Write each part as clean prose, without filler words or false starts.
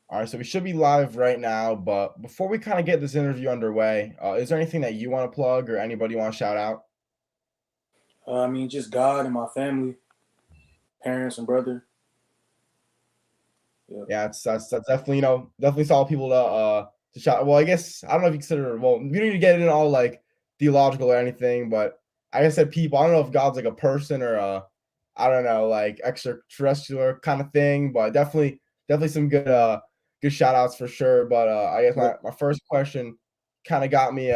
All right, so we should be live right now, but before we kind of get this interview underway, is there anything that you want to plug or anybody want to shout out? Just God and my family, parents and brother. Yep. Yeah, that's definitely definitely saw people to shout. Well, I guess I don't know if you consider we don't need to get into all like theological or anything, but I guess said people. I don't know if God's like a person or I don't know like extraterrestrial kind of thing, but definitely some good shout outs for sure. But I guess Yep. my first question kind of got me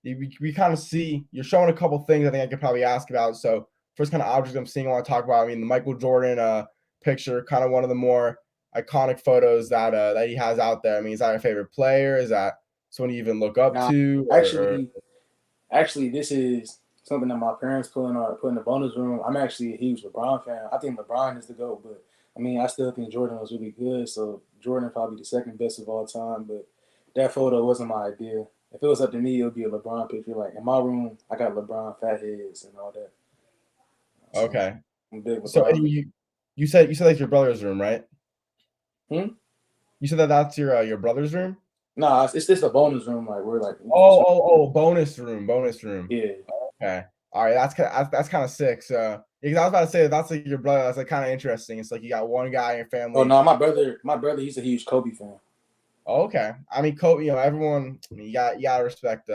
we kind of see you're showing a couple things I think I could probably ask about. So first kind of objects I'm seeing I want to talk about. I mean the Michael Jordan picture, kind of one of the more iconic photos that he has out there. I mean, is that your favorite player? Is that someone you even look up Now, to? Or actually, actually, this is something that my parents put in the bonus room. I'm actually a huge LeBron fan. I think LeBron is the GOAT, but I still think Jordan was really good. So Jordan probably the second best of all time. But that photo wasn't my idea. If it was up to me, it would be a LeBron picture. Like in my room, I got LeBron fat heads and all that. So okay, I'm a big so LeBron and fan. you said that's your brother's room, right? Hmm? You said that that's your brother's room. Nah, it's just a bonus room. Like we're like we just Bonus room, bonus room. yeah. Okay, all right, that's kind of sick. So because I was about to say that's like your brother. That's like kind of interesting. It's like you got one guy in your Oh family. no, my brother, he's a huge Kobe fan. Oh, okay, I mean, Kobe. Everyone. I mean, you gotta respect.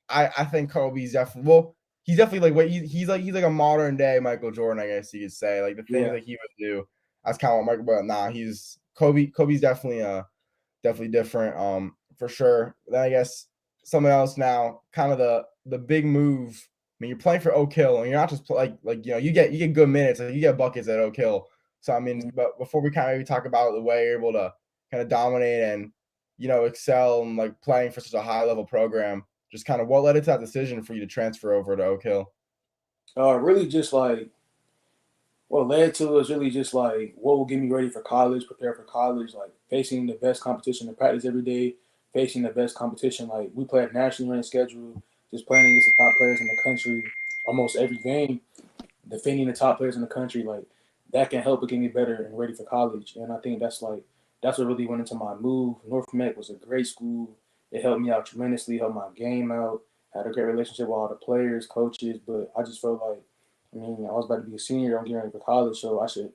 I think Kobe's definitely he's definitely like he's like a modern day Michael Jordan, I guess you could say. Like the things Yeah. that he would do, that's kind of what Michael. But nah, he's Kobe. Kobe's definitely definitely different. For sure. Then I guess something else now, kind of the big move. I mean, you're playing for Oak Hill, and you're not just like you get good minutes, like you get buckets at Oak Hill. So I mean, but before we kind of maybe talk about the way you're able to kind of dominate and excel and like playing for such a high level program, just kind of what led it to that decision for you to transfer over to Oak Hill? Really just like what led to is really just like what will get me ready for college, prepare for college, like facing the best competition in practice every day, facing the best competition. Like we play a nationally ranked schedule, just playing against the top players in the country almost every game, defending the top players in the country, like that can help it get me better and ready for college. And I think that's what really went into my move. North Met was a great school. It helped me out tremendously, helped my game out. Had a great relationship with all the players, coaches, but I just felt like, I was about to be a senior. I'm getting ready for college, so I feel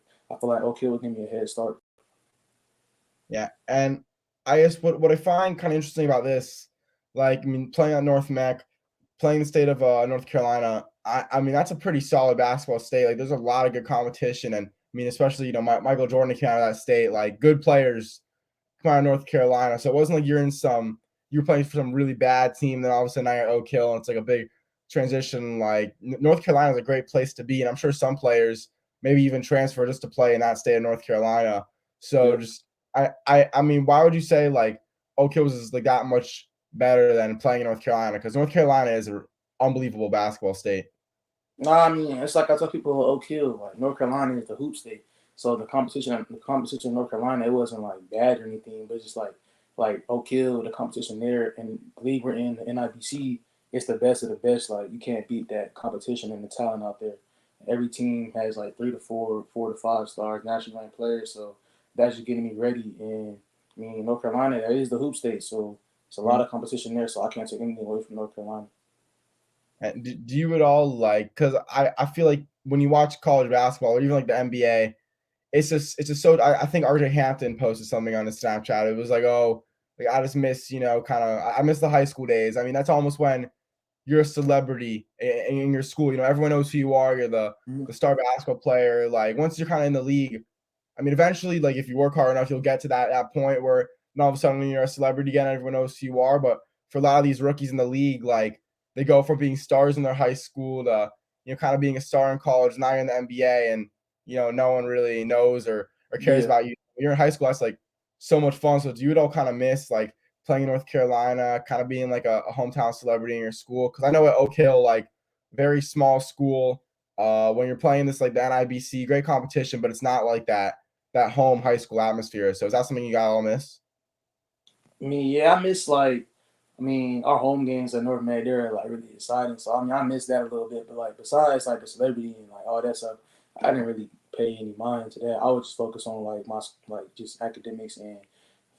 like Oak Hill would give me a head start. Yeah, and I guess what I find kind of interesting about this, like I mean, playing at North Mac, playing the state of North Carolina, I mean that's a pretty solid basketball state. Like there's a lot of good competition, and I mean especially Michael Jordan came out of that state, like good players come out of North Carolina. So it wasn't like you were playing for some really bad team, then all of a sudden now you're at Oak Hill, and it's like a big transition. Like North Carolina is a great place to be, and I'm sure some players maybe even transfer just to play in that state of North Carolina. So Yeah. just I mean, why would you say like Oak Hill is like that much better than playing in North Carolina? Because North Carolina is an unbelievable basketball state. Nah, it's like I tell people Oak Hill, like North Carolina is the hoop state. So the competition in North Carolina, it wasn't like bad or anything, but it's just like Oak Hill, the competition there, and the league we're in, the NIBC, it's the best of the best. Like you can't beat that competition and the talent out there. Every team has like 3 to 4, 4 to 5 stars, nationally ranked players. So that's just getting me ready. And North Carolina, that is the hoop state, so it's a lot Mhm. of competition there. So I can't take anything away from North Carolina. And do you at all like? Because I feel like when you watch college basketball or even like the NBA, it's just so I think RJ Hampton posted something on his Snapchat. It was like, oh, like I just miss, kind of I miss the high school days. I mean, that's almost when you're a celebrity in your school. Everyone knows who you are. You're Mhm. the star basketball player. Like once you're kind of in the league, I mean, eventually, like if you work hard enough, you'll get to that point where all of a sudden you're a celebrity again. Everyone knows who you are. But for a lot of these rookies in the league, like they go from being stars in their high school to kind of being a star in college. Now you're in the NBA, and no one really knows or cares Yeah. about you. When you're in high school, that's like so much fun. So do you at all kind of miss like playing in North Carolina, kind of being like a hometown celebrity in your school? Because I know at Oak Hill, like very small school. When you're playing this like the NIBC, great competition, but it's not like that home high school atmosphere. So is that something you got all miss? Yeah, I miss our home games at North Med, they're like really exciting. So I miss that a little bit. But like besides like the celebrity and like all that stuff, I didn't really pay any mind to that. I would just focus on like my like just academics and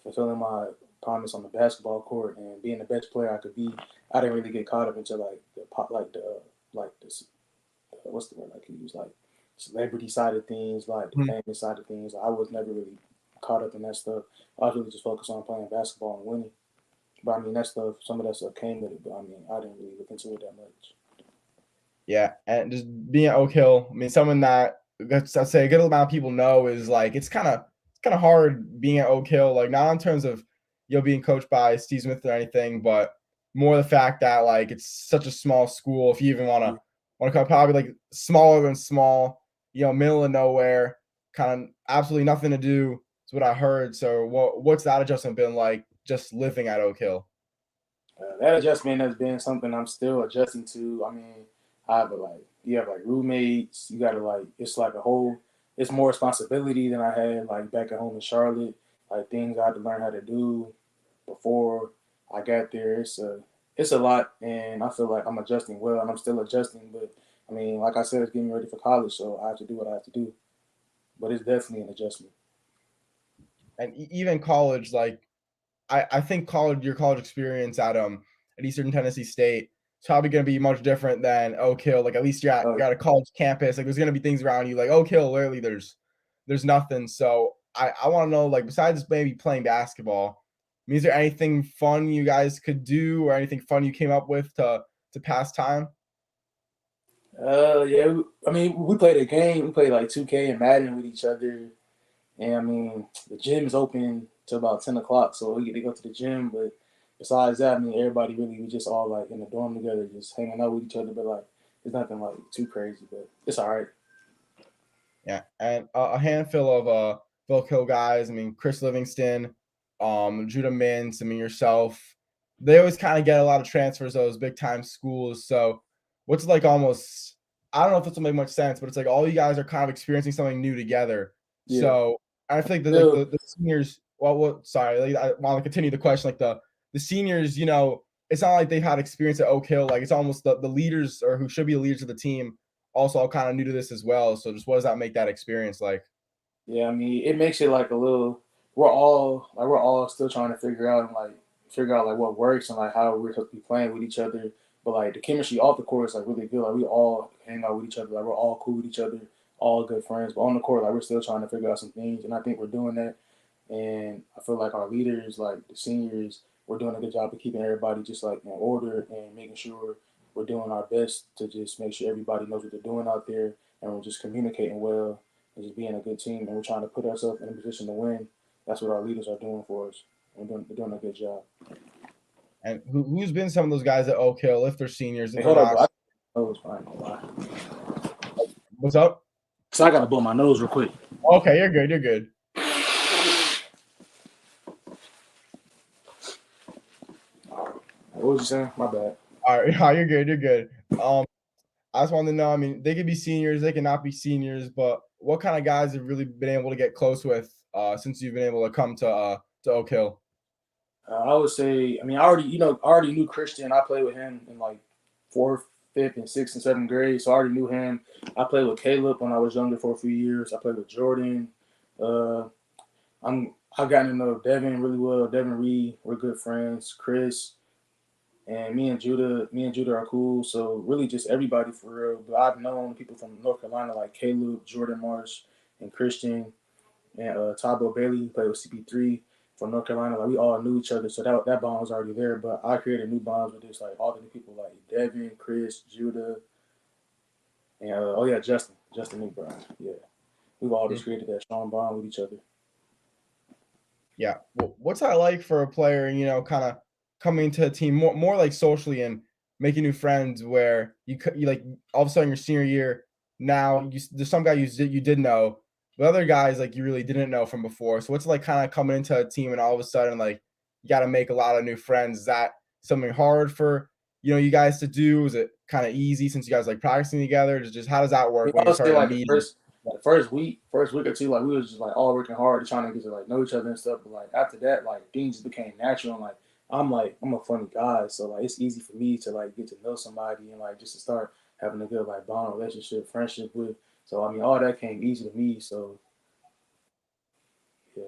fulfilling my promise on the basketball court and being the best player I could be. I didn't really get caught up into like the pop like this what's the word like he use like celebrity side of things, like the Mhm. famous side of things. I was never really caught up in that stuff. I was really just focused on playing basketball and winning. But I mean that stuff, some of that stuff came with it, but I mean I didn't really look into it that much. Yeah, and just being at Oak Hill, I mean, someone that I'd say a good amount of people know is like it's kind of hard being at Oak Hill, like not in terms of being coached by Steve Smith or anything, but more the fact that like it's such a small school. If you even Yeah. want to call it, probably like smaller than small, middle of nowhere, kind of absolutely nothing to do. Is what I heard. So what's that adjustment been like? Just living at Oak Hill? That adjustment has been something I'm still adjusting to. I mean, I have like you have like roommates. You gotta like it's like a whole. It's more responsibility than I had like back at home in Charlotte. Like things I had to learn how to do before I got there. It's a lot, and I feel like I'm adjusting well, and I'm still adjusting. But I mean, like I said, it's getting me ready for college, so I have to do what I have to do. But it's definitely an adjustment. And even college, like I think your college experience at Eastern Tennessee State is probably going to be much different than Oak Hill. Like at least Uh, you're at a college campus. Like there's going to be things around you. Like Oak Hill, literally there's nothing. So I want to know, like, besides maybe playing basketball, I mean, is there anything fun you guys could do or anything fun you came up with to pass time? yeah. I mean, we played a game. We played like 2K and Madden with each other. And I mean, the gym is open till about 10 o'clock, so we get to go to the gym. But besides that, I mean, everybody really we just all like in the dorm together, just hanging out with each other. But like, it's nothing like too crazy, but it's all right. Yeah, and a handful of Oak Hill guys. I mean, Chris Livingston, Judah Mintz. I mean, yourself. They always kind of get a lot of transfers to those big time schools. So, what's like almost I don't know if this will make much sense, but it's like all you guys are kind of experiencing something new together. Yeah, So I feel like still, the seniors. Well, what? Sorry, like, I want to continue the question. Like the seniors, it's not like they've had experience at Oak Hill. Like it's almost the leaders or who should be the leaders of the team also all kind of new to this as well. So just what does that make that experience like? yeah. I mean, it makes it like a little. We're all still trying to figure out like what works and like how we're supposed to be playing with each other. But like the chemistry off the court is like really good. Like we all hang out with each other. Like we're all cool with each other, all good friends. But on the court, like we're still trying to figure out some things, and I think we're doing that. And I feel like our leaders, like the seniors, we're doing a good job of keeping everybody just like in order and making sure we're doing our best to just make sure everybody knows what they're doing out there and we're just communicating well and just being a good team and we're trying to put ourselves in a position to win. That's what our leaders are doing for us. We're doing a good job. And who's been some of those guys at Oak Hill if they're seniors, Hey, if they're hold up, bro. not? Oh, it's fine. Hold on. What's up? So I gotta blow my nose real quick. Okay, you're good. You're good. What was you saying? My bad. All right, you're good. You're good. I just wanted to know. I mean, they could be seniors, they cannot be seniors, but what kind of guys have really been able to get close with since you've been able to come to Oak Hill? I would say, I mean, I already knew Christian. I played with him in like fourth, fifth, and sixth and seventh grade, so I already knew him. I played with Caleb when I was younger for a few years. I played with Jordan. Uh, I've gotten to know Devin really well. Devin Reed, we're good friends. Chris and me and Judah are cool. So really, just everybody for real. But I've known people from North Carolina like Caleb, Jordan Marsh, and Christian and Tabo Bailey, who played with CP3 from North Carolina. Like we all knew each other, so that bond was already there. But I created new bonds with just like all the new people like Devin, Chris, Judah, and oh yeah, Justin McBride. Yeah, we've all just created that strong bond with each other. Yeah. What's that like for a player, kind of coming to a team more like socially and making new friends where you like all of a sudden your senior year now there's some guy you did know, but other guys like you really didn't know from before. So what's it like kind of coming into a team and all of a sudden like you got to make a lot of new friends? Is that something hard for you guys to do? Is it kind of easy since you guys like practicing together? Just how does that I mean, work when I you're would say starting to like the meet? first the first week or two, like we was just like all working hard, trying to get to like know each other and stuff. But like after that, like things just became natural. And I'm a funny guy, so like it's easy for me to like get to know somebody and like just to start having a good like bond, relationship, friendship with. So I mean, all that came easy to me. So yeah,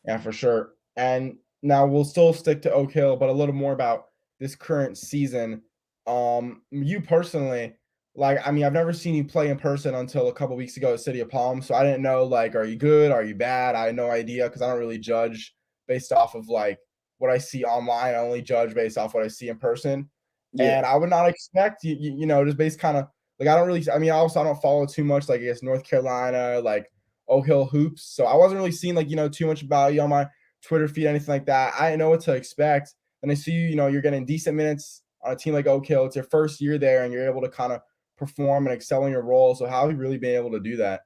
Yeah, for sure. And now we'll still stick to Oak Hill, but a little more about this current season. You personally, like, I mean, I've never seen you play in person until a couple weeks ago at City of Palm, so I didn't know, like, are you good? Are you bad? I had no idea because I don't really judge based off of like what I see online. I only judge based off what I see in person. yeah. And I would not expect you know, just based kind of like I don't really. I mean, also I don't follow too much, like I guess North Carolina, like Oak Hill hoops. So I wasn't really seeing like, you know, too much about you on my Twitter feed, anything like that. I didn't know what to expect. And I see you, you know, you're getting decent minutes on a team like Oak Hill. It's your first year there and you're able to kind of perform and excel in your role. So how have you really been able to do that?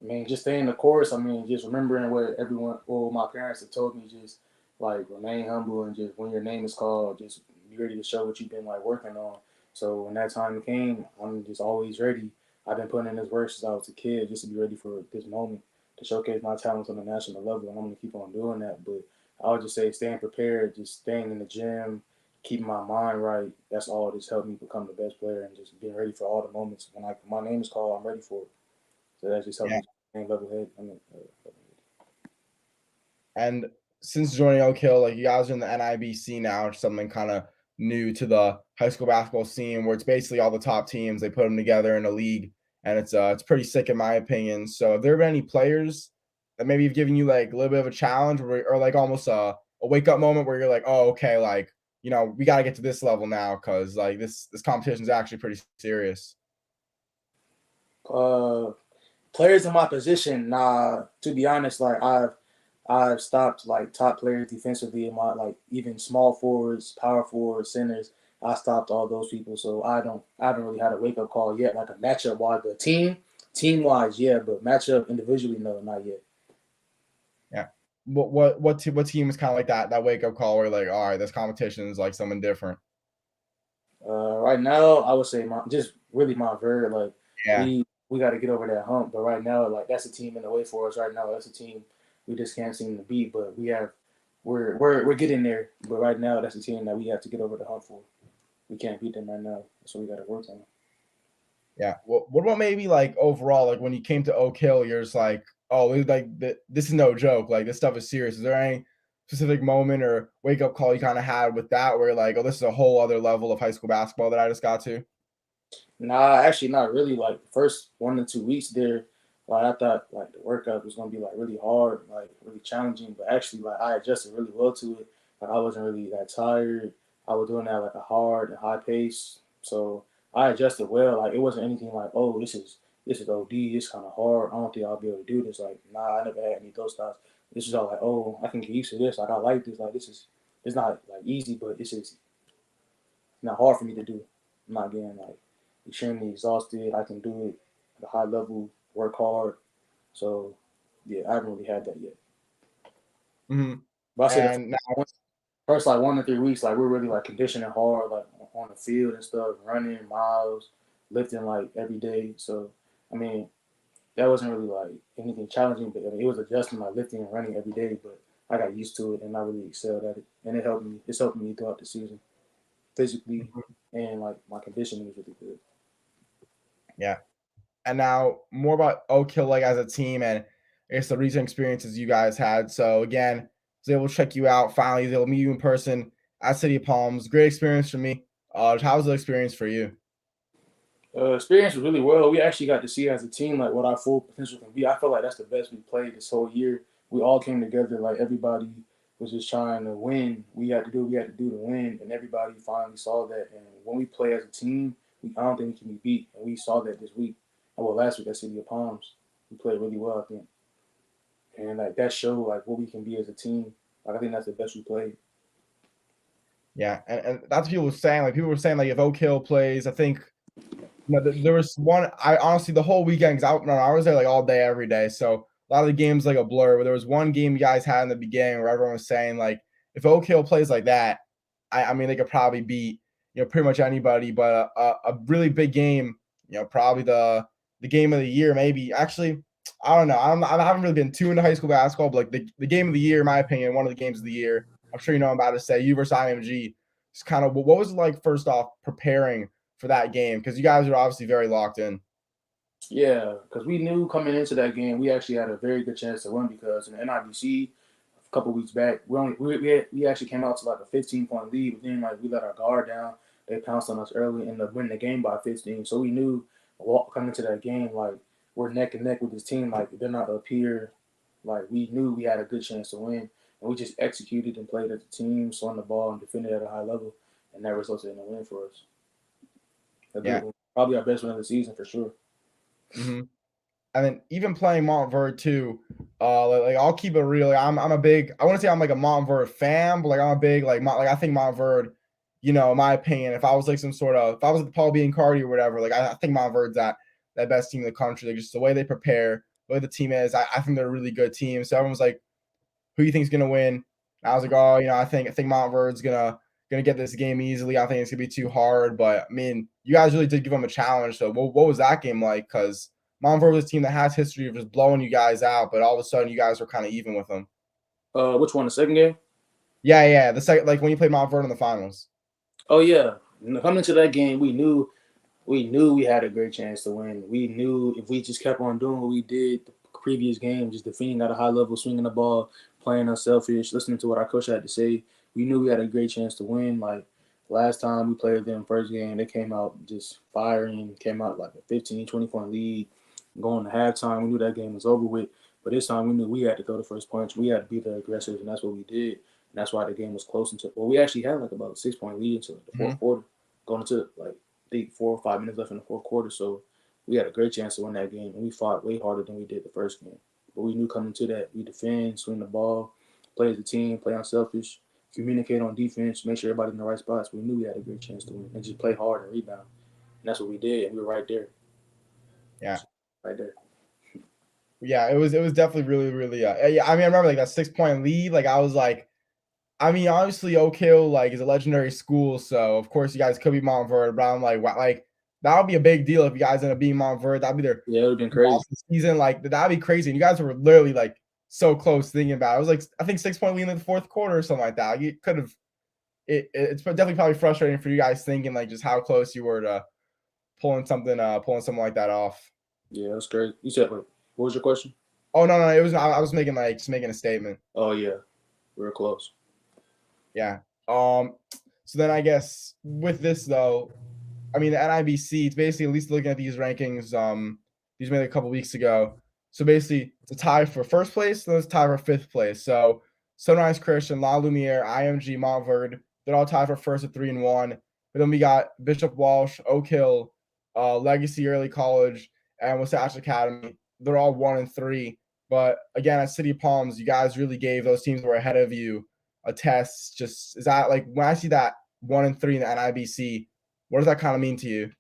I mean, just staying the course. I mean, just remembering what everyone, well, my parents have told me, just like remain humble and just when your name is called, just be ready to show what you've been like working on. So when that time came, I'm just always ready. I've been putting in this work since I was a kid, just to be ready for this moment to showcase my talents on the national level, and I'm gonna keep on doing that. But I would just say staying prepared, just staying in the gym, keeping my mind right. That's all just helped me become the best player, and just being ready for all the moments when my name is called, I'm ready for it. So that just helped Yeah. me stay level head. I mean, And since joining Oak Hill, like you guys are in the NIBC now, which is something kind of new to the high school basketball scene, where it's basically all the top teams. They put them together in a league, and it's pretty sick in my opinion. So, have there been any players that maybe have given you like a little bit of a challenge, or like almost a wake up moment where you're like, oh, okay, like you know, we got to get to this level now because like this competition is actually pretty serious. uh, players in my position, nah. To be honest, like I've stopped like top players defensively in my like even small forwards, power forwards, centers. I stopped all those people, so I haven't really had a wake up call yet, like a matchup wise. But team wise, yeah, but matchup individually, no, not yet. Yeah. What team is kind of like that wake up call where like, all right, this competition is like something different. Right now, I would say my just really my very like Yeah. we got to get over that hump. But right now, like that's a team in the way for us right now. That's a team we just can't seem to beat. But we're getting there. But right now, that's a team that we have to get over the hump for. We can't beat them right now, so we got to work on. Yeah. What about maybe like overall, like when you came to Oak Hill, you're just like, oh, this is no joke. Like this stuff is serious. Is there any specific moment or wake up call you kind of had with that where you're like, oh, this is a whole other level of high school basketball that I just got to? Nah, actually, not really. Like the first 1 to 2 weeks there, like I thought like the workout was gonna be like really hard, like really challenging. But actually, like I adjusted really well to it. Like I wasn't really that tired. I was doing that like a hard and high pace, so I adjusted well. Like it wasn't anything like, oh, this is OD, it's kind of hard. I don't think I'll be able to do this. Like, nah, I never had any of those thoughts. This is all like, oh, I can get used to this. Like I like this. Like this is it's not like easy, but it's not hard for me to do. I'm not getting like extremely exhausted. I can do it at a high level, work hard. So yeah, I haven't really had that yet. Hmm. But I say the And now, first like 1 to 3 weeks, like we're really like conditioning hard, like on the field and stuff, running miles, lifting like every day. So I mean, that wasn't really like anything challenging, but I mean, it was adjusting like lifting and running every day. But I got used to it and I really excelled at it, and it helped me. It's helped me throughout the season, physically, and like my conditioning was really good. yeah. And now more about Oak Hill like as a team and I guess the recent experiences you guys had. So again, was able to check you out. Finally, was able to meet you in person at City of Palms. Great experience for me. How was the experience for you? Experience was really well. We actually got to see as a team like what our full potential can be. I feel like that's the best we played this whole year. We all came together like everybody was just trying to win. We had to do to win, and everybody finally saw that. And when we play as a team, I don't think we can be beat. And we saw that this week. Well, last week at City of Palms, we played really well, I think, and like that showed like what we can be as a team. Like I think that's the best we played. Yeah, and that's what people were saying. Like people were saying, like if Oak Hill plays, I think no, there was one. I honestly the whole weekend because I was there like all day every day, so a lot of the games like a blur. But there was one game you guys had in the beginning where everyone was saying like if Oak Hill plays like that, I mean they could probably beat you know pretty much anybody. But a really big game, you know, probably the game of the year maybe. Actually, I don't know. I haven't really been too into high school basketball, but like the game of the year, in my opinion, one of the games of the year. I'm sure you know what I'm about to say. You versus IMG. It's kind of what was it like first off preparing for that game? Because you guys are obviously very locked in. Yeah, because we knew coming into that game, we actually had a very good chance to win because in the NIBC a couple weeks back, we actually came out to like a 15-point lead, but then like we let our guard down. They pounced on us early and ended up winning the game by 15. So we knew coming into that game like we're neck and neck with this team. Like they're not up here. Like we knew we had a good chance to win, and we just executed and played as a team, swung the ball and defended at a high level, and that resulted in a win for us. A good Yeah. one, probably our best win of the season for sure. Mm-hmm. And then even playing Montverde too, like I'll keep it real. Like, I'm a big. I want to say I'm like a Montverde fan, but like I'm a big like I think Montverde, in my opinion, if I was like if I was like Paul being Cardi or whatever, like I think Montverde's that best team in the country. Like just the way they prepare, the way the team is, I think they're a really good team. So everyone's like, who do you think is gonna win? And I was like, oh, I think Montverde's gonna get this game easily. I think it's gonna be too hard, but I mean, you guys really did give them a challenge. So what was that game like? Because Montverde was a team that has history of just blowing you guys out, but all of a sudden you guys were kind of even with them. Which one? The second game? Yeah, yeah. The second, like when you played Montverde in the finals. Oh yeah. Coming into that game, we knew we had a great chance to win. We knew if we just kept on doing what we did the previous game, just defending at a high level, swinging the ball, playing unselfish, listening to what our coach had to say, we knew we had a great chance to win. Like last time we played them first game, they came out just firing, came out like a 15, 20-point lead. Going to halftime, we knew that game was over with. But this time we knew we had to go the first punch. We had to be the aggressors, and that's what we did. And that's why the game was close until we actually had like about a 6-point lead until the Mm-hmm. fourth quarter, going into like I think 4 or 5 minutes left in the fourth quarter. So we had a great chance to win that game, and we fought way harder than we did the first game. But we knew coming to that, we defend, swing the ball, play as a team, play unselfish, communicate on defense, make sure everybody's in the right spots. We knew we had a great chance to win, and just play hard and rebound. And that's what we did, and we were right there, Yeah. right there. Yeah, it was definitely really, really yeah, I mean I remember like that 6 point lead. Like I was like, I mean, obviously Oak Hill like is a legendary school, so of course you guys could be Montverde, but I'm like, wow, like that would be a big deal if you guys end up being Montverde. That'd be their Yeah, it would have been crazy. lost the season. Like that'd be crazy. And you guys were literally like so close thinking about it. It was like I think 6 point lead in the fourth quarter or something like that. Like, you could have it's definitely probably frustrating for you guys thinking like just how close you were to pulling something like that off. Yeah, that's crazy. You said, wait, what was your question? Oh no, it was I was making like just making a statement. Oh yeah, we were close. Yeah. So then I guess with this though, I mean the NIBC, it's basically at least looking at these rankings, these made a couple weeks ago. So basically it's a tie for first place, then it's a tie for fifth place. So Sunrise Christian, La Lumiere, IMG, Montverde, they're all tied for first at 3-1. But then we got Bishop Walsh, Oak Hill, Legacy Early College, and Wasatch Academy. They're all 1-3. But again, at City of Palms, you guys really gave those teams that were ahead of you a test. Just is that like when I see that 1-3 in the NIBC, what does that kind of mean to you?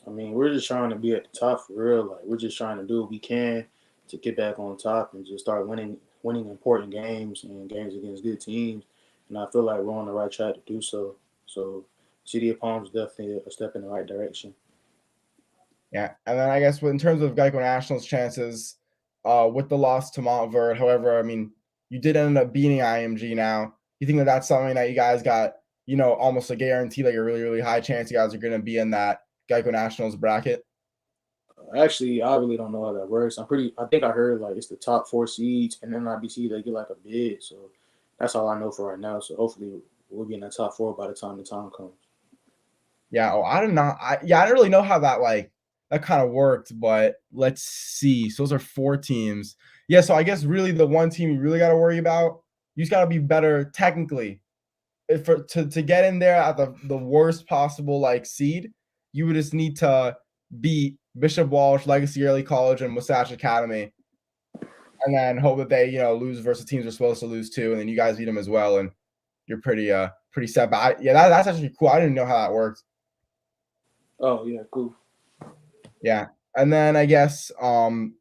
I mean, we're just trying to be at the top for real. Like we're just trying to do what we can to get back on top and just start winning important games and games against good teams. And I feel like we're on the right track to do so. So City of Palms is definitely a step in the right direction. Yeah, and then I guess in terms of Geico Nationals chances, with the loss to Montverde, however, I mean, you did end up beating IMG. Now, you think that that's something that you guys got, almost a guarantee, like a really, really high chance you guys are going to be in that Geico Nationals bracket? Actually, I really don't know how that works. I think I heard like it's the top four seeds, and then IBC they get like a bid. So that's all I know for right now. So hopefully we'll be in the top four by the time comes. Yeah. Oh, I don't know. I don't really know how that kind of worked, but let's see. So those are four teams. Yeah. So I guess really the one team you really got to worry about, you just got to be better technically. If to get in there at the worst possible like seed, you would just need to beat Bishop Walsh, Legacy Early College, and Wasatch Academy, and then hope that they lose versus teams they're supposed to lose to, and then you guys beat them as well, and you're pretty set. But that's actually cool. I didn't know how that worked. Oh yeah, cool. Yeah. And then I guess something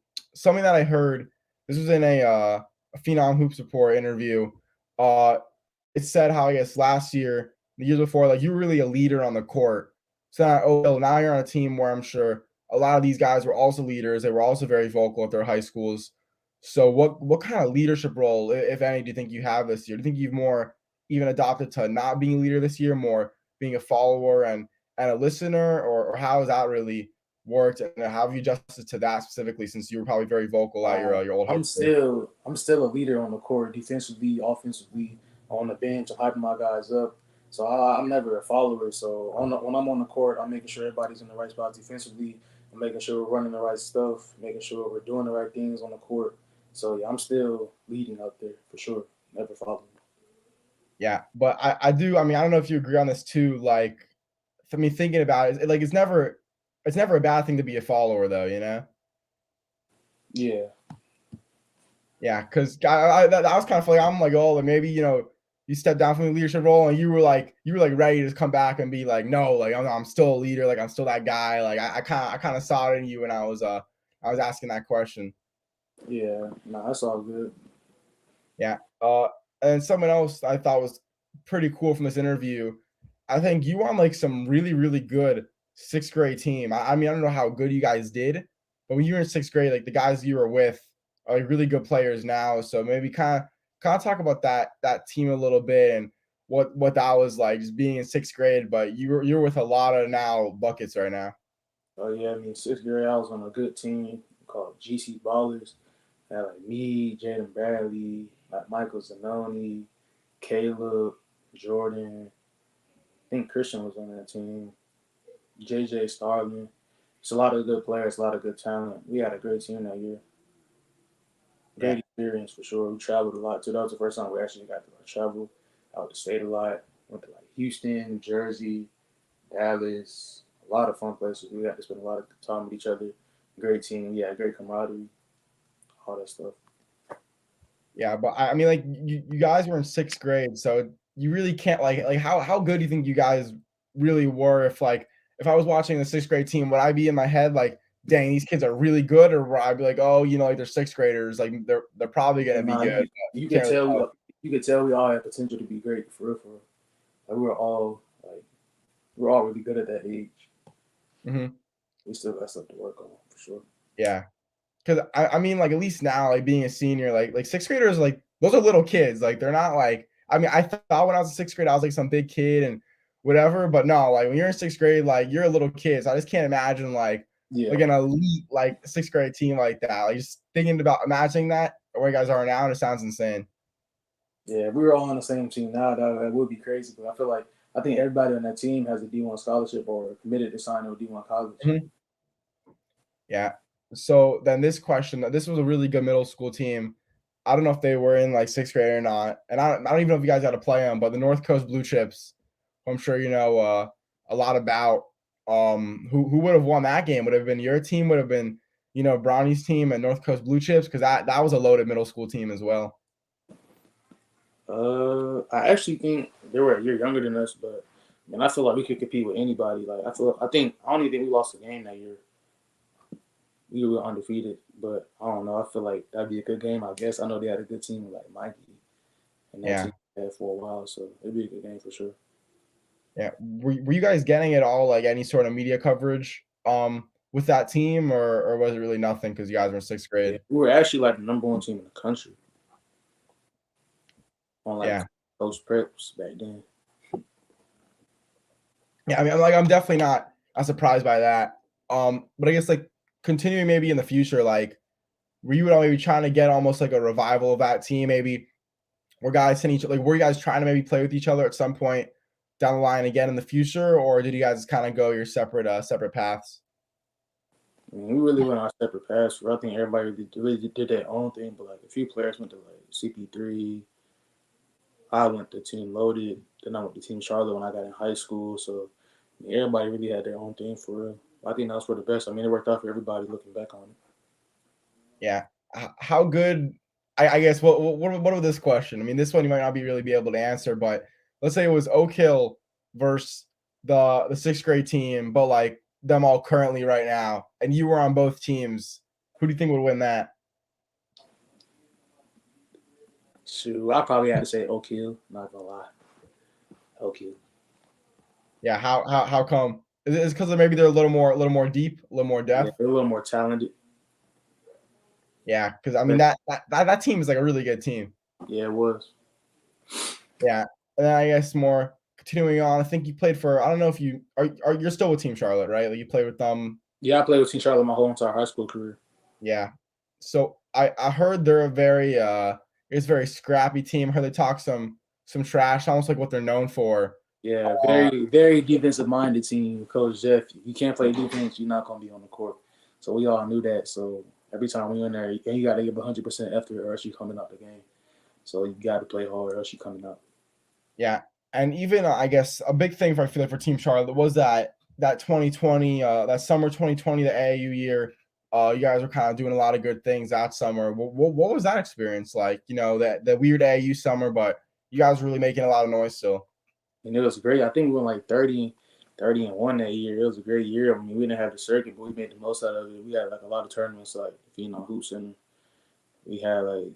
that I heard, this was in a Phenom Hoops Report interview. Uh it said how I guess last year, the years before, like you were really a leader on the court. So now you're on a team where I'm sure a lot of these guys were also leaders. They were also very vocal at their high schools. So what kind of leadership role, if any, do you think you have this year? Do you think you've more even adopted to not being a leader this year, more being a follower and a listener, or how has that really worked, and how have you adjusted to that specifically since you were probably very vocal at your old high school? I'm still a leader on the court, defensively, offensively, on the bench. I'm hyping my guys up. So I'm never a follower. So when I'm on the court, I'm making sure everybody's in the right spot defensively. I'm making sure we're running the right stuff, making sure we're doing the right things on the court. So yeah, I'm still leading out there for sure. Never following. Yeah, but I do. I mean, I don't know if you agree on this too. Like, I mean, thinking about it, like it's never a bad thing to be a follower, though. You know? Yeah. Yeah, because that was kind of funny. I'm like, oh, like maybe you stepped down from the leadership role, and you were like ready to come back and be like, no, like I'm still a leader, like I'm still that guy. Like I kind of saw it in you when I was asking that question. Yeah. Nah, that's all good. Yeah. And someone else I thought was pretty cool from this interview. I think you were on like some really, really good sixth grade team. I mean, I don't know how good you guys did, but when you were in sixth grade, like the guys you were with are like really good players now. So maybe kind of talk about that team a little bit and what that was like, just being in sixth grade. But you're with a lot of now buckets right now. Oh yeah, I mean sixth grade I was on a good team called GC Ballers. Had like me, Jaden Bradley, like Michael Zanoni, Caleb, Jordan. I think Christian was on that team. JJ Starling. It's a lot of good players, a lot of good talent. We had a great team that year. Yeah. Great experience for sure. We traveled a lot too. That was the first time we actually got to like, travel out the state a lot. Went to like Houston, Jersey, Dallas. A lot of fun places. We got to spend a lot of time with each other. Great team. Yeah, great camaraderie. All that stuff. Yeah, but I mean, like you guys were in sixth grade, so you really can't like how good do you think you guys really were? If I was watching the sixth grade team, would I be in my head like, dang, these kids are really good, or would I be like, oh, like they're sixth graders, like they're probably gonna Yeah, be nah, good, you but you you could can't really tell tell. you could tell we all had potential to be great for real, for real. Like we were all really good at that age. Hmm. We still got stuff to work on for sure. Yeah, because I mean, like at least now, like being a senior, like sixth graders, like those are little kids, like they're not like. I mean, I thought when I was in sixth grade, I was like some big kid and whatever, but no, like when you're in sixth grade, like you're a little kid. So I just can't imagine Yeah, like an elite like sixth grade team like that. Like just thinking about imagining that where you guys are now, and it sounds insane. yeah. If we were all on the same team now, that would be crazy. But I feel like I think everybody on that team has a D1 scholarship or committed to sign to a D1 college. Mhm. Yeah. So then this was a really good middle school team. I don't know if they were in like sixth grade or not, and I don't even know if you guys got to play them. But the North Coast Blue Chips, who I'm sure you know a lot about. Who would have won that game? Would have been your team? Would have been Brownie's team and North Coast Blue Chips, because that was a loaded middle school team as well. I actually think they were a year younger than us, but man, I feel like we could compete with anybody. Like I don't even think we lost a game that year. We were undefeated, but I don't know. I feel like that'd be a good game. I guess I know they had a good team with like Mikey and that Yeah, team had for a while, so it'd be a good game for sure. yeah. Were you guys getting at all like any sort of media coverage with that team, or was it really nothing because you guys were in sixth Yeah, grade? we were actually like the number one team in the country on like Yeah. those preps back then. Yeah, I mean, I'm definitely not surprised by that. But I guess like continuing maybe in the future, like were you maybe trying to get almost like a revival of that team? Maybe were guys hitting were you guys trying to maybe play with each other at some point down the line again in the future, or did you guys kind of go your separate paths? I mean, we really went our separate paths. I think everybody really did their own thing, but like a few players went to like CP3. I went to Team Loaded. Then I went to Team Charlotte when I got in high school. So I mean, everybody really had their own thing for real. I think that was for the best. I mean, it worked out for everybody looking back on it. Yeah. How good? I guess what of this question? I mean, this one you might not be able to answer, but let's say it was Oak Hill versus the sixth grade team, but like them all currently right now, and you were on both teams. Who do you think would win that? Shoot, I probably had to say Oak Hill. Not gonna lie, Oak Hill. Yeah. How come? Is it because maybe they're a little more deep, a little more Yeah, depth? they're a little more talented. Yeah, because I mean But that team is like a really good team. yeah, it was. Yeah, and then I guess more continuing on, I think you played for. I don't know if you are. You're still with Team Charlotte, right? Like you played with them. Yeah, I played with Team Charlotte my whole entire high school career. Yeah. So I heard they're a very it's a very scrappy team. I heard they talk some trash, almost like what they're known for. Yeah, Uh, very very defensive minded team. Coach Jeff, if you can't play defense, you're not gonna be on the court. So we all knew that. So every time we were in there, you got to give 100% effort, or else you coming out the game. So you got to play hard, or else you coming out. yeah, and even I guess a big thing for I feel like for Team Charlotte was that 2020 that summer 2020 the AAU year. You guys were kind of doing a lot of good things that summer. What was that experience like? You know that weird AAU summer, but you guys were really making a lot of noise still. And it was great. I think we went like 30-1 that year. It was a great year. I mean, we didn't have the circuit, but we made the most out of it. We had like a lot of tournaments, like Hoop Center. We had like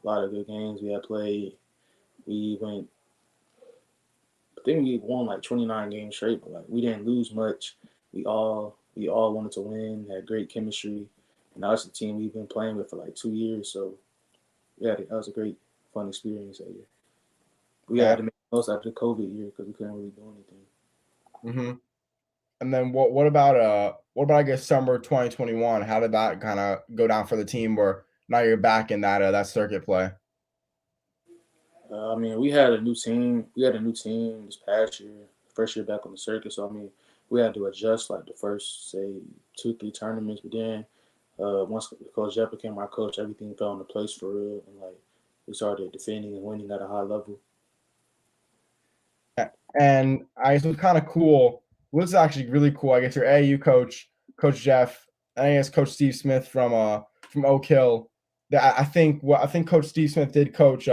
a lot of good games. We had played. We went. I think we won like 29 games straight, but like we didn't lose much. We all wanted to win. Had great chemistry, and that was the team we've been playing with for like 2 years. So yeah, that was a great fun experience that year. We had Yeah. to make the most out of the COVID year because we couldn't really do anything. hmm And then what about I guess summer 2021? How did that kind of go down for the team? Where now you're back in that circuit play. I mean, we had a new team. We had a new team this past year, first year back on the circuit. So I mean, we had to adjust like the first say 2-3 tournaments, but then once Coach Jeff became our coach, everything fell into place for real, and like we started defending and winning at a high level. And I guess it was kind of cool. Well, this is actually really cool. I guess your AU coach, Coach Jeff, and I guess Coach Steve Smith from Oak Hill. That I think Coach Steve Smith did Coach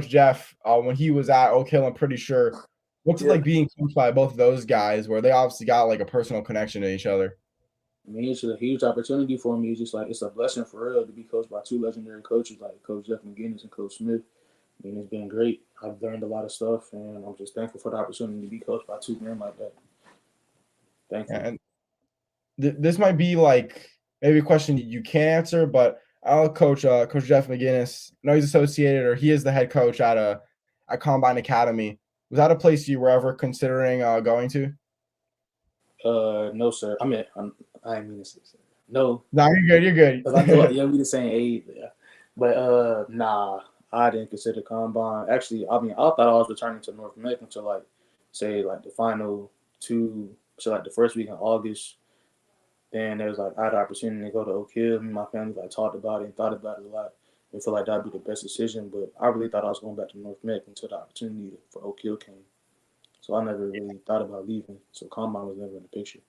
Jeff when he was at Oak Hill. I'm pretty sure. What's it Yeah, like being coached by both of those guys, where they obviously got like a personal connection to each other? I mean, it's a huge opportunity for me. It's just like it's a blessing for real to be coached by two legendary coaches like Coach Jeff McGinnis and Coach Smith. I mean, it's been great. I've learned a lot of stuff, and I'm just thankful for the opportunity to be coached by two men like that. Thankful. And this might be like maybe a question you can't answer, but I'll Coach Jeff McGinnis. I know he's associated or he is the head coach at Combine Academy. Was that a place you were ever considering going to? No, sir. I didn't mean to say sir. No, No, you're good. You're because I know, good. yeah, we the same age. Yeah. But nah, I didn't consider combine. Actually, I mean, I thought I was returning to North America until like, say, like the final two, so like the first week in August. Then there was like I had the opportunity to go to Oak Hill. Me and my family like talked about it and thought about it a lot. We feel like that'd be the best decision. But I really thought I was going back to North America until the opportunity for Oak Hill came. So I never really thought about leaving. So combine was never in the picture.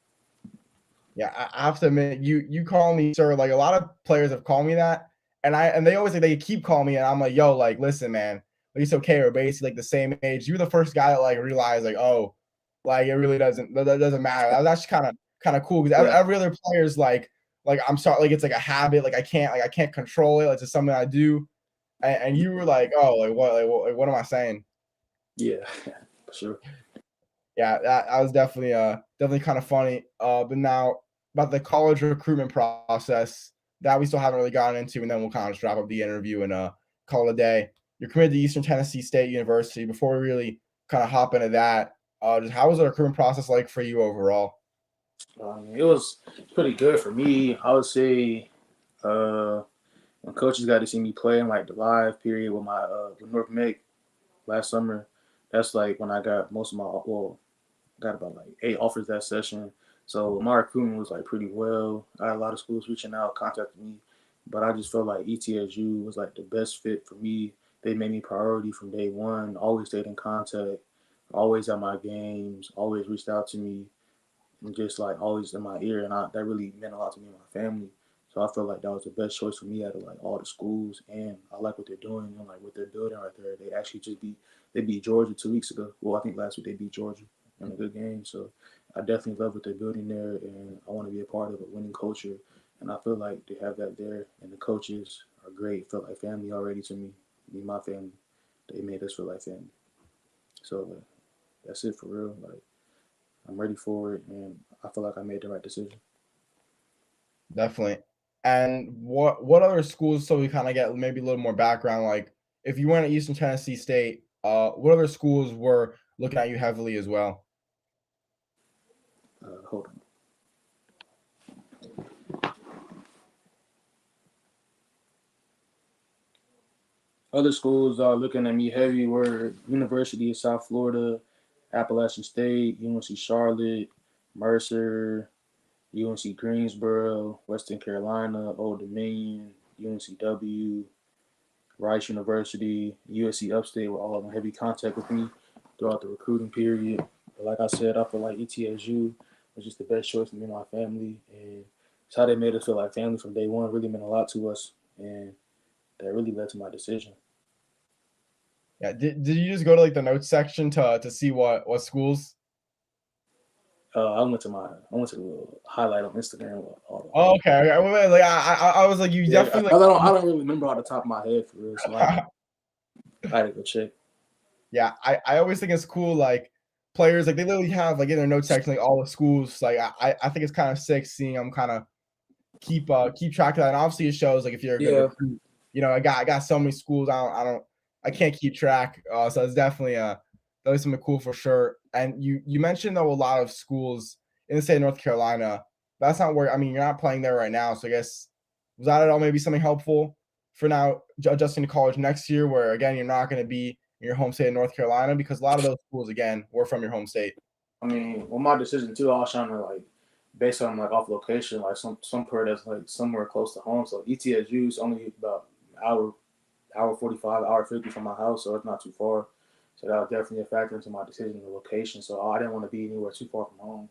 Yeah, I have to admit, you call me sir. Like a lot of players have called me that, and they always say they keep calling me, and I'm like, yo, like listen, man, like, it's okay. We're basically like the same age. You're the first guy that like realized like, oh, like it really that doesn't matter. That's kind of cool because Yeah, every other player's like I'm sorry, like it's like a habit. Like I can't control it. Like, it's just something I do. And you were like, oh, like what am I saying? yeah, for sure. Yeah, that was definitely kind of funny. But now about the college recruitment process that we still haven't really gotten into, and then we'll kind of just wrap up the interview and call it a day. You're committed to Eastern Tennessee State University. Before we really kind of hop into that, just how was the recruitment process like for you overall? It was pretty good for me. I would say uh, when coaches got to see me play in like the live period with my with North Mick last summer, that's like when I got most of my got about like 8 offers that session. So my recruitment was like pretty well. I had a lot of schools reaching out, contacting me, but I just felt like ETSU was like the best fit for me. They made me priority from day one. Always stayed in contact, always at my games, always reached out to me, and just like always in my ear, and that really meant a lot to me and my family. So I felt like that was the best choice for me out of like all the schools, and I like what they're doing and like what they're building right there. They actually they beat Georgia 2 weeks ago. Well, I think last week they beat Georgia in a good game. So I definitely love what they're building there, and I want to be a part of a winning culture. And I feel like they have that there, and the coaches are great. Felt like family already to me. Me, my family, they made us feel like family. So that's it for real. Like I'm ready for it, and I feel like I made the right decision. Definitely. And what other schools? So we kind of get maybe a little more background. Like if you went to Eastern Tennessee State, what other schools were looking at you heavily as well? Hold on. Other schools are looking at me heavy were University of South Florida, Appalachian State, UNC Charlotte, Mercer, UNC Greensboro, Western Carolina, Old Dominion, UNCW, Rice University, USC Upstate were all in heavy contact with me throughout the recruiting period. But like I said, I feel like ETSU was just the best choice for me and my family. And it's how they made us feel like family from day one really meant a lot to us. And that really led to my decision. Yeah. Did you just go to like the notes section to see what schools? I went to the little highlight on Instagram with all Oh, okay. Okay. Wait, like I was like, you the yeah. definitely I don't really remember off the top of my head for real, so like. I had to go check. Yeah, I always think it's cool, like, players, like, they literally have, like, in their notes section, like, all the schools, like, I think it's kinda sick seeing them kinda keep track of that, and obviously it shows, like, if you're a good Yeah, recruit, I got so many schools, I can't keep track, so it's definitely something cool for sure, and you mentioned, though, a lot of schools in the state of North Carolina. That's not where I mean, you're not playing there right now, so I guess was that at all maybe something helpful for now adjusting to college next year where, again, you're not gonna be in your home state of North Carolina? Because a lot of those schools, again, were from your home state. I mean, well, my decision too, I was trying to like based on like off location, like some part that's like somewhere close to home. So ETSU is only about an hour 45, hour 50 from my house, so it's not too far. So that was definitely a factor into my decision, the location. So I didn't want to be anywhere too far from home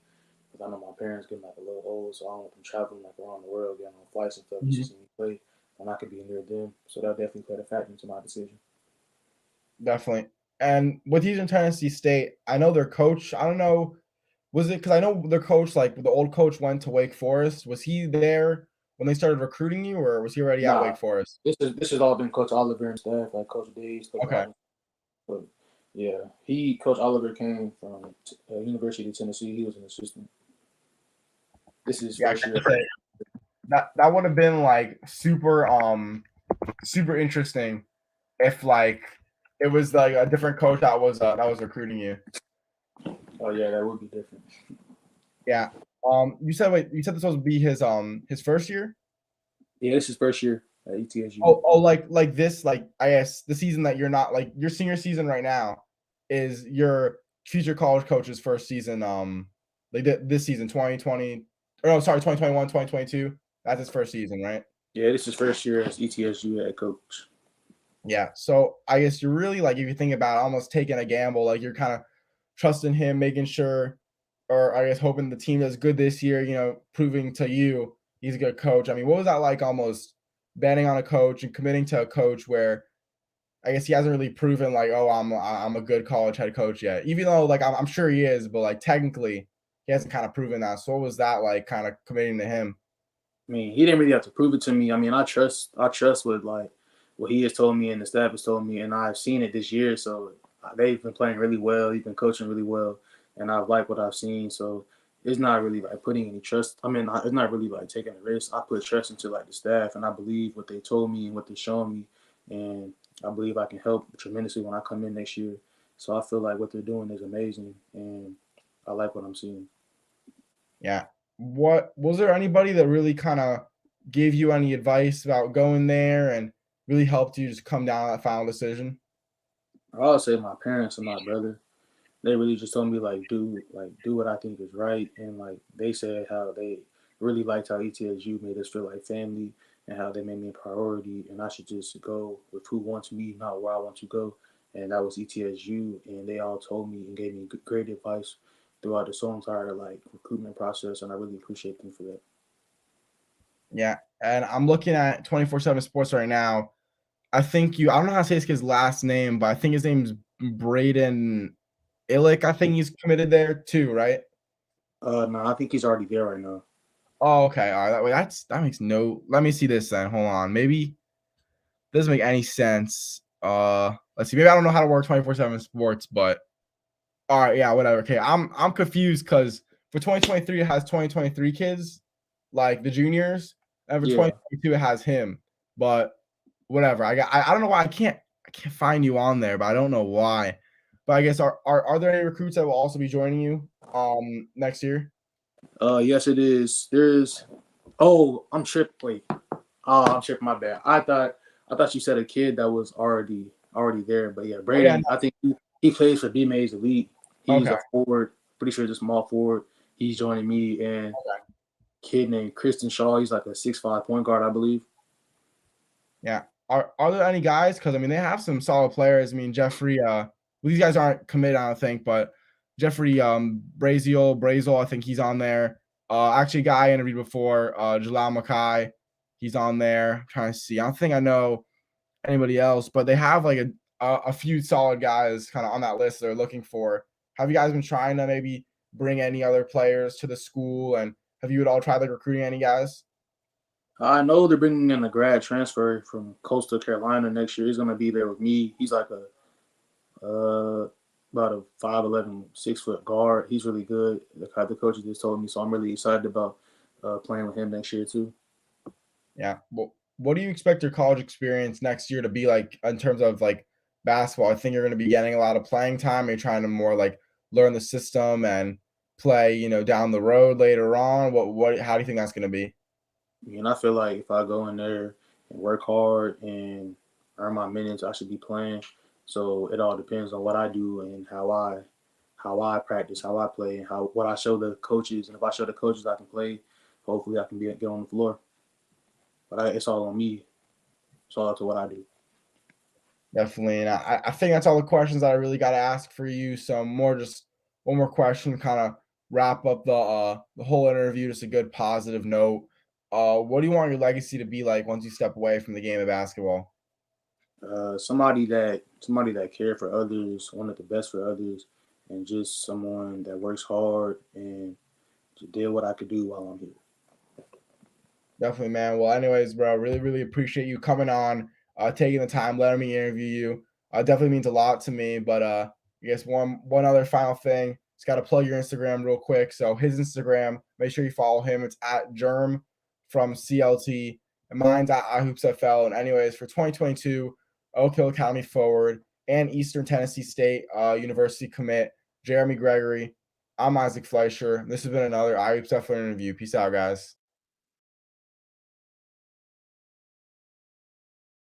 because I know my parents getting like a little old, so I don't want them traveling like around the world, getting on flights and stuff just to Mhm. see me play when I could be near them. So that definitely played a factor into my decision. Definitely. And with Eastern Tennessee State, I know their coach, I don't know, was it because I know their coach, like the old coach went to Wake Forest. Was he there when they started recruiting you, or was he already at Nah, Wake Forest? this has all been Coach Oliver and staff, like Coach Days, Coach Okay. Robinson. But yeah, Coach Oliver came from University of Tennessee. He was an assistant. This is his Yeah, I first year. gotta say, that would have been like super interesting if like it was like a different coach that was recruiting you. Oh yeah, that would be different. Yeah. You said this was be his first year? Yeah, this is his first year at ETSU. Oh, like this, like I guess the season that you're not like your senior season right now is your future college coach's first season. Like this season, 2020, or no, sorry, 2021, 2022. That's his first season, right? Yeah, this is his first year as ETSU head coach. Yeah. So I guess you're really like if you think about it, almost taking a gamble, like you're kind of trusting him, making sure, or I guess hoping the team does good this year. Proving to you he's a good coach. I mean, what was that like? Almost betting on a coach and committing to a coach where I guess he hasn't really proven like, oh, I'm a good college head coach yet. Even though like I'm sure he is, but like technically he hasn't kind of proven that. So what was that like, kind of committing to him? I mean, he didn't really have to prove it to me. I mean, I trust what like what he has told me and the staff has told me, and I've seen it this year. So they've been playing really well. He's been coaching really well, and I've liked what I've seen. So it's not really like putting any trust. I mean, it's not really like taking a risk. I put trust into like the staff, and I believe what they told me and what they're showing me, and I believe I can help tremendously when I come in next year. So I feel like what they're doing is amazing, and I like what I'm seeing. Yeah. What was there anybody that really kind of gave you any advice about going there and really helped you just come down to that final decision? I would say my parents and my brother. They really just told me do what I think is right, and like they said how they really liked how ETSU made us feel like family and how they made me a priority, and I should just go with who wants me, not where I want to go, and that was ETSU, and they all told me and gave me great advice throughout this whole entire like recruitment process, and I really appreciate them for that. Yeah. And I'm looking at 24/7 Sports right now. I don't know how to say this kid's last name, but I think his name's Braden Illick. I think he's committed there too, right? No, I think he's already there right now. Oh, okay. All right. That makes no. Let me see this then. Hold on. Maybe doesn't make any sense. Let's see. Maybe I don't know how to work 24/7 Sports, but all right. Yeah. Whatever. Okay. I'm confused because for 2023 it has 2023 kids, like the juniors, and for Yeah, 2022 it has him. But whatever. I don't know why I can't find you on there, but I don't know why. But I guess are there any recruits that will also be joining you next year? Yes, it is. There's. Oh, I'm tripping. Wait. Oh, I'm tripping. My bad. I thought you said a kid that was already there. But yeah, Oh yeah, Braden. I think he plays for B Mays Elite. no. He's Okay, a forward. Pretty sure he's a small forward. He's joining me and okay. kid named Kristen Shaw. He's like a 6'5" point guard, I believe. Yeah. Are there any guys? Because I mean, they have some solid players. I mean, Jeffrey. Well, these guys aren't committed, I don't think, but Jeffrey Brazel, I think he's on there. Actually, a guy I interviewed before, Jalal Mackay, he's on there. I'm trying to see. I don't think I know anybody else, but they have like a few solid guys kind of on that list they're looking for. Have you guys been trying to maybe bring any other players to the school? And have you at all tried like recruiting any guys? I know they're bringing in a grad transfer from Coastal Carolina next year. He's gonna be there with me. He's like a about a 5'11", 6 foot guard. He's really good. The coaches just told me, so I'm really excited about playing with him next year too. Yeah. Well, what do you expect your college experience next year to be like in terms of like basketball? I think you're going to be getting a lot of playing time. You're trying to more like learn the system and play, down the road later on. How do you think that's going to be? And I feel like if I go in there and work hard and earn my minutes, I should be playing. So it all depends on what I do and how I practice, how I play, and how what I show the coaches. And if I show the coaches I can play, hopefully I can get on the floor. But it's all on me. It's all up to what I do. Definitely. And I think that's all the questions that I really got to ask for you. So more just one more question, kind of wrap up the whole interview, just a good positive note. What do you want your legacy to be like once you step away from the game of basketball? Somebody that cared for others, wanted the best for others, and just someone that works hard and just did what I could do while I'm here. Definitely, man. Well, anyways, bro, really, really appreciate you coming on, taking the time, letting me interview you. Definitely means a lot to me. But I guess one other final thing, just got to plug your Instagram real quick. So his Instagram, make sure you follow him. It's at Germ from CLT, and mine's at iHoopsFL. And anyways, for 2022, Oak Hill Academy forward and Eastern Tennessee State University commit Jeremy Gregory. I'm Isaac Fleischer. This has been another iHoopsFL interview. Peace out, guys.